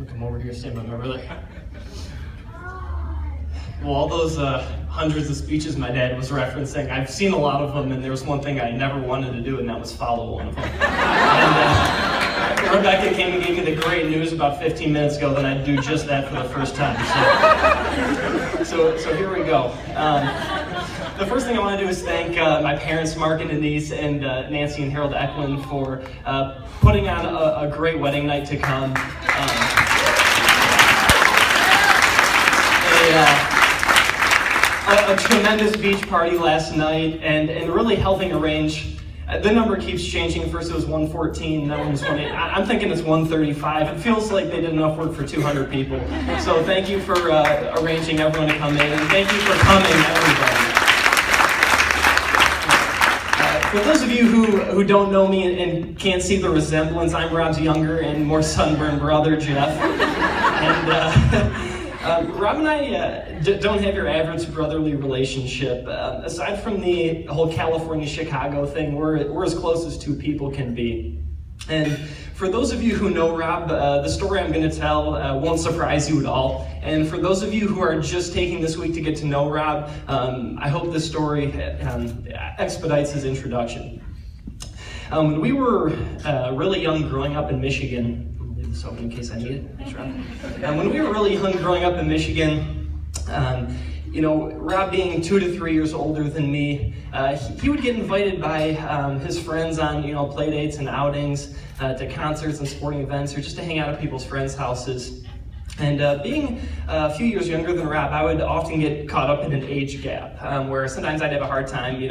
Come over here, stand by my brother. Well, all those hundreds of speeches my dad was referencing, I've seen a lot of them, and there was one thing I never wanted to do, and that was follow one of them. And Rebecca came and gave me the great news about 15 minutes ago that I'd do just that for the first time. So here we go. The first thing I want to do is thank my parents, Mark and Denise, and Nancy and Harold Eklund for putting on a great wedding night to come. A tremendous beach party last night, and really helping arrange. The number keeps changing. First it was 114, then it was 180. I'm thinking it's 135. It feels like they did enough work for 200 people. So thank you for arranging everyone to come in, and thank you for coming, everybody. For those of you who don't know me and can't see the resemblance, I'm Rob's younger and more sunburned brother, Jeff. And Rob and I don't have your average brotherly relationship. Aside from the whole California-Chicago thing, we're as close as two people can be. And for those of you who know Rob, the story I'm going to tell won't surprise you at all. And for those of you who are just taking this week to get to know Rob, I hope this story expedites his introduction. When we were really young growing up in Michigan, so in case I need it. Thanks, Rob. When we were really young growing up in Michigan, Rob being 2 to 3 years older than me, he would get invited by his friends on, play dates and outings, to concerts and sporting events, or just to hang out at people's friends' houses. And being a few years younger than Rob, I would often get caught up in an age gap, where sometimes I'd have a hard time,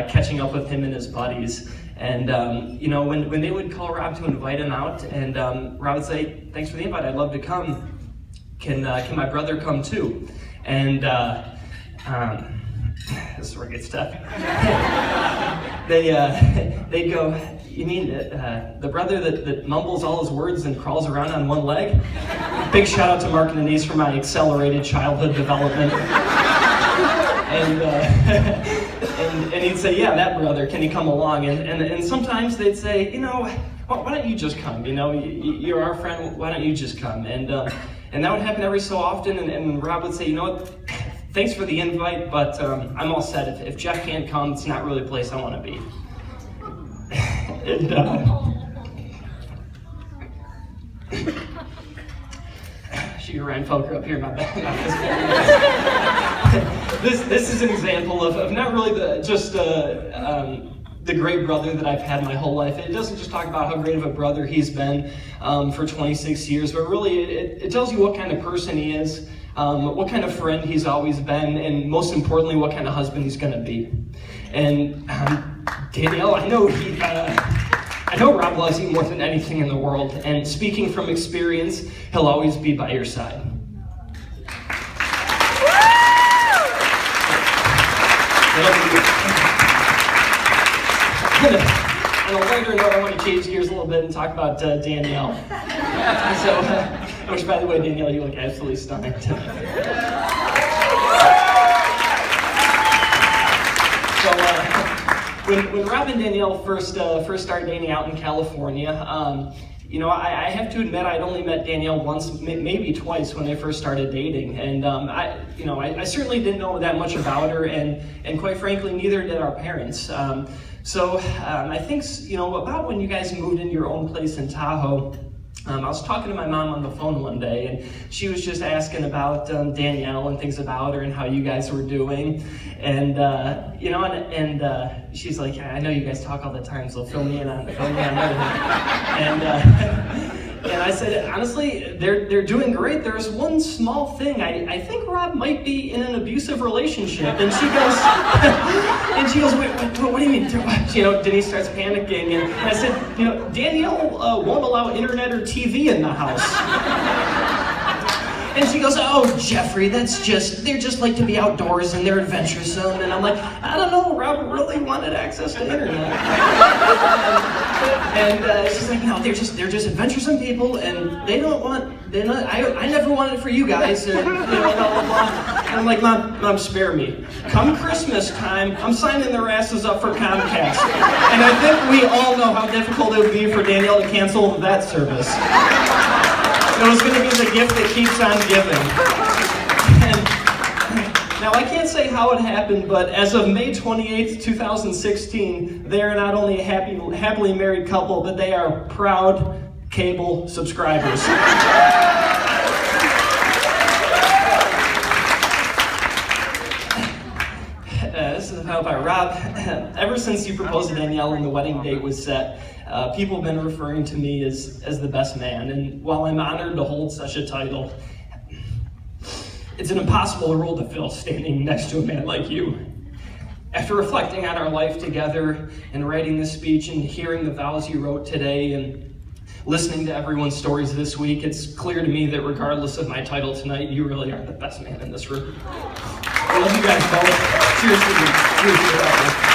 catching up with him and his buddies. And, when they would call Rob to invite him out, and Rob would say, "Thanks for the invite, I'd love to come. Can my brother come too?" And this is where it gets tough. They'd go, "You mean the brother that mumbles all his words and crawls around on one leg?" Big shout out to Mark and Denise for my accelerated childhood development. And he'd say, "Yeah, that brother, can he come along?" And sometimes they'd say, "Why don't you just come? You're our friend, why don't you just come?" And that would happen every so often, and Rob would say, "You know what, thanks for the invite, but I'm all set. If Jeff can't come, it's not really a place I want to be." And shoot, Ryan Felker up here in my back. This is an example of not really the great brother that I've had my whole life. It doesn't just talk about how great of a brother he's been for 26 years, but really it tells you what kind of person he is, what kind of friend he's always been, and most importantly, what kind of husband he's going to be. And Danielle, I know Rob loves you more than anything in the world, and speaking from experience, he'll always be by your side. On a lighter note, I want to change gears a little bit and talk about Danielle. Which, by the way, Danielle, you look absolutely stunning tonight. When Rob and Danielle first started dating out in California, I have to admit I'd only met Danielle once, maybe twice when they first started dating, and I certainly didn't know that much about her, and quite frankly, neither did our parents. I think about when you guys moved into your own place in Tahoe. I was talking to my mom on the phone one day, and she was just asking about Danielle and things about her and how you guys were doing, and she's like, "I know you guys talk all the time, so fill me in on everything." And I said, "Honestly, they're doing great. There's one small thing. I think Rob might be in an abusive relationship." And she goes, "Wait, what do you mean?" Denise starts panicking, and I said, "Danielle won't allow internet or TV in the house." And she goes, "Oh, Jeffrey, they're just like to be outdoors and they're adventuresome." And I'm like, "I don't know, Rob really wanted access to internet." And she's like, "No, they're just adventuresome people, and I never wanted it for you guys, and blah, blah, blah." And I'm like, Mom, spare me. Come Christmas time, I'm signing their asses up for Comcast. And I think we all know how difficult it would be for Danielle to cancel that service. It was going to be the gift that keeps on giving. And now, I can't say how it happened, but as of May 28th, 2016, they are not only a happily married couple, but they are proud cable subscribers. This is about by Rob. Ever since you proposed to Danielle and the wedding date was set, people have been referring to me as the best man. And while I'm honored to hold such a title, it's an impossible role to fill standing next to a man like you. After reflecting on our life together and writing this speech and hearing the vows you wrote today and listening to everyone's stories this week, it's clear to me that regardless of my title tonight, you really are the best man in this room. I love you guys both. Cheers to you. Cheers to you.